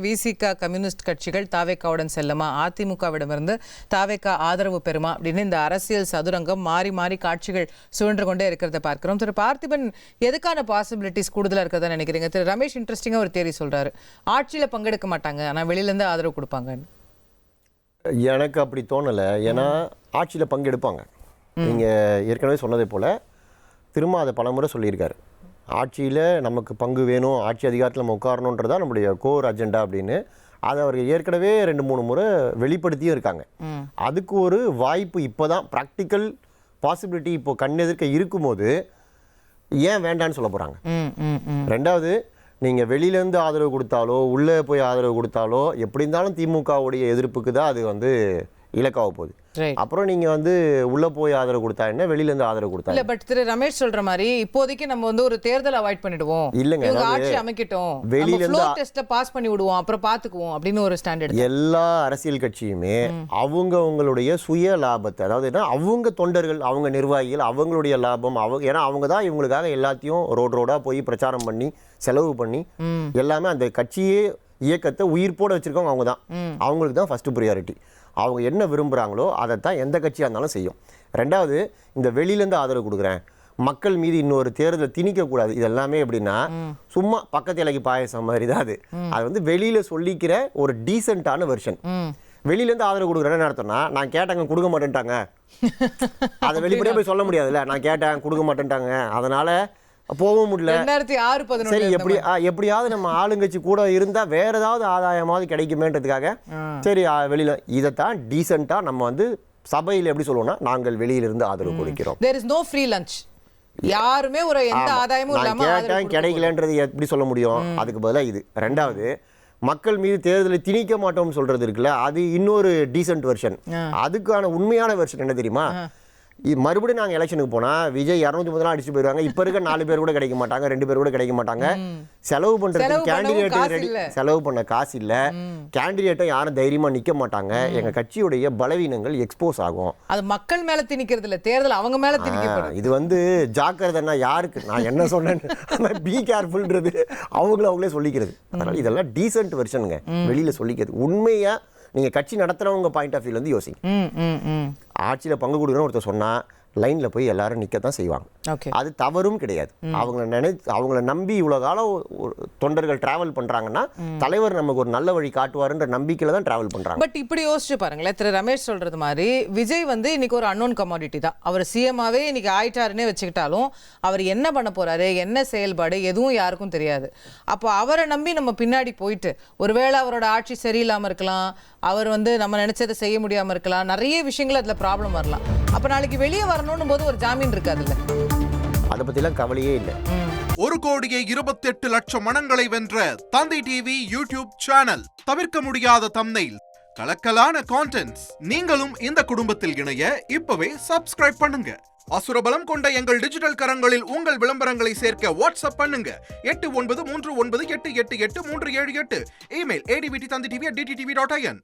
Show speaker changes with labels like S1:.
S1: விசிக communist கட்சிகள் தாவேக்காவுடன் செல்லுமா, அதிமுகவிடமிருந்து தாவேக்கா ஆதரவு பெறுமா அப்படின்னு இந்த அரசியல் சதுரங்கம் மாறி மாறி காட்சிகள் சுழன்று கொண்டே இருக்கிறத பார்க்கிறோம். திரு பார்த்திபன், எதுக்கான பாசிபிலிட்டிஸ் கூடுதலா இருக்கிறதா நினைக்கிறீங்க? திரு ரமேஷ் இன்ட்ரெஸ்டிங்கா ஒரு தேரி சொல்றாரு, ஆட்சியில பங்கெடுக்க மாட்டாங்க, ஆனா வெளியில இருந்து ஆதரவு கொடுப்பாங்க.
S2: எனக்கு அப்படி தோணலை. ஏன்னா ஆட்சியில் பங்கெடுப்பாங்க. நீங்கள் ஏற்கனவே சொன்னதை போல் திரும்ப அதை பலமுறை சொல்லியிருக்காரு. ஆட்சியில் நமக்கு பங்கு வேணும், ஆட்சி அதிகாரத்தில் நம்ம உட்காரணுன்றதா நம்முடைய கோர் அஜெண்டா அப்படின்னு அதை அவர்கள் ஏற்கனவே 2-3 முறை வெளிப்படுத்தியும் இருக்காங்க. அதுக்கு ஒரு வாய்ப்பு இப்போ தான் ப்ராக்டிக்கல் பாசிபிலிட்டி இப்போ கண்ணெதிர்க்க இருக்கும்போது ஏன் வேண்டான்னு சொல்ல போகிறாங்க. ரெண்டாவது, நீங்கள் வெளியிலேருந்து ஆதரவு கொடுத்தாலோ உள்ளே போய் ஆதரவு கொடுத்தாலோ எப்படி இருந்தாலும் திமுகவுடைய எதிர்ப்புக்கு தான் அது இலக்காக போகுது. அப்புறம் நீங்க உள்ள போய் ஆதரவு கொடுத்தா என்ன, வெளியில இருந்து ஆதரவு கொடுத்தா இல்ல.
S1: பட் திரு ரமேஷ் சொல்ற மாதிரி இப்போதைக்கு நம்ம ஒரு தேர்தல் அவாய்ட் பண்ணிடுவோம்,
S2: இல்லங்க
S1: ஆட்சி அமைக்கட்டும், வெளியில இருந்து டெஸ்ட்ல பாஸ் பண்ணி விடுவோம், அப்புறம் பாத்துக்குவோம் அப்படின்னு ஒரு ஸ்டாண்டர்ட்.
S2: எல்லா அரசியல் கட்சியுமே அவங்களுடைய சுய லாபத்தை, அதாவது அவங்க தொண்டர்கள், அவங்க நிர்வாகிகள், அவங்களுடைய லாபம், ஏன்னா அவங்க தான் இவங்களுக்காக எல்லாத்தையும் ரோடா போய் பிரச்சாரம் பண்ணி செலவு பண்ணி எல்லாமே அந்த கட்சியே இயக்கத்தை உயிர்ப்போட வச்சிருக்கவங்க அவங்க தான். அவங்களுக்கு தான் ஃபர்ஸ்ட் ப்ரியாரிட்டி. அவங்க என்ன விரும்புகிறாங்களோ அதைத்தான் எந்த கட்சியாக இருந்தாலும் செய்யும். ரெண்டாவது, இந்த வெளியிலேருந்து ஆதரவு கொடுக்குறேன், மக்கள் மீது இன்னொரு தேர்தலை திணிக்கக்கூடாது, இது எல்லாமே எப்படின்னா சும்மா பக்கத்து இலைக்கு பாயசம் மாதிரி தான். அது வெளியில் சொல்லிக்கிற ஒரு டீசெண்டான வெர்ஷன். வெளியிலேருந்து ஆதரவு கொடுக்குறேன்னு அர்த்தம்னா, நான் கேட்டாங்க கொடுக்க மாட்டேன்ட்டாங்க, அதை வெளிப்படையாக போய் சொல்ல முடியாதுல்ல. நான் கேட்டேன் கொடுக்க மாட்டேன்ட்டாங்க, அதனால் போகவும் முடியல. சரி, எப்படியாவது நம்ம ஆளுங்கட்சி கூட இருந்தா வேற ஏதாவது ஆதாயமாவது கிடைக்குமேன்றதுக்காக சரி வெளியில இதைத்தான் டீசெண்டா நம்ம சபையில் எப்படி சொல்லுவோம்னா, நாங்கள் வெளியிலிருந்து ஆதரவு கொடுக்கிறோம்.
S1: There is no free lunch. யாருமே ஒரு எந்த ஆதாயமும் இல்லாம
S2: கேட்டேன் கிடைக்கலன்றது எப்படி சொல்ல முடியும்? அதுக்கு பதிலா இது. ரெண்டாவது, மக்கள் மீது தேர்தலை திணிக்க மாட்டோம்னு சொல்றது இருக்குல்ல, அது இன்னொரு டீசென்ட் வெர்ஷன். அதுக்கான உண்மையான வெர்ஷன் என்ன தெரியுமா? மறுபடியும் நாங்கள் எலெக்ஷனுக்கு போனால் விஜய் 230 நாள் அடிச்சு போயிடுவாங்க, இப்போ இருக்க 4 பேர் கூட கிடைக்க மாட்டாங்க, 2 பேர் கூட கிடைக்க மாட்டாங்க, செலவு பண்ணுறதுக்கு கேண்டிடேட் செலவு பண்ண காசு இல்லை, கேண்டிடேட்டை யாரும் தைரியமாக நிற்க மாட்டாங்க, எங்கள் கட்சியுடைய பலவீனங்கள் எக்ஸ்போஸ் ஆகும்.
S1: அது மக்கள் மேலே திணிக்கிறது இல்லை, தேர்தல் அவங்க மேலே திணிக்கப்படும்.
S2: இது ஜாக்கிரதைன்னா யாருக்கு, நான் என்ன சொன்னேன்னு பி கேர்ஃபுல்ன்றது அவங்களே சொல்லிக்கிறது. அதனால் இதெல்லாம் டீசென்ட் வெர்ஷனுங்க, வெளியில் சொல்லிக்கிறது. உண்மையாக நீங்கள் கட்சி நடத்துகிறவங்க பாயிண்ட் ஆஃப் வியூலேருந்து யோசிங்க. ஆட்சியில் பங்கு கொடுக்குறோன்னு ஒருத்தர் சொன்னால் லைனில் போய் எல்லாரும் நிற்க தான் செய்வாங்க. அது தவறும் கிடையாது. அவங்கள நம்பி இவ்வளோ காலம் தொண்டர்கள் டிராவல் பண்ணுறாங்கன்னா தலைவர் நமக்கு ஒரு நல்ல வழி காட்டுவாருன்ற நம்பிக்கையில் தான் டிராவல் பண்ணுறாங்க.
S1: பட் இப்படி யோசிச்சு பாருங்களேன், திரு ரமேஷ் சொல்றது மாதிரி விஜய் இன்னைக்கு ஒரு அன்னோன் கமாடிட்டி தான். அவர் சிஎம்மாவே இன்னைக்கு ஆயிட்டாருன்னே வச்சுக்கிட்டாலும் அவர் என்ன பண்ண போறாரு, என்ன செயல்பாடு, எதுவும் யாருக்கும் தெரியாது. அப்போ அவரை நம்பி நம்ம பின்னாடி போயிட்டு ஒருவேளை அவரோட ஆட்சி சரியில்லாமல் இருக்கலாம், அவர் நம்ம நினைச்சதை செய்ய முடியாமல் இருக்கலாம், நிறைய விஷயங்கள் அதில் ப்ராப்ளம் வரலாம். அப்போ நாளைக்கு வெளியே வரணும்னு போது ஒரு ஜாமீன் இருக்காதுல்ல.
S2: அதை பற்றிலாம் கவலையே இல்லை.
S3: 1,28,00,000 மனங்களை வென்ற தந்தி டிவி யூடியூப் சேனல், தவிர்க்க முடியாத தம்ப்நெயில், கலக்கலான கான்டென்ட்ஸ். நீங்களும் இந்த குடும்பத்தில் இணைய இப்பவே சப்ஸ்கிரைப் பண்ணுங்க. அசுரபலம் கொண்ட எங்கள் டிஜிட்டல் கரங்களில் உங்கள் விளம்பரங்களை சேர்க்க வாட்ஸ்அப் பண்ணுங்க. 8939888838. Email advttv@dttv.in.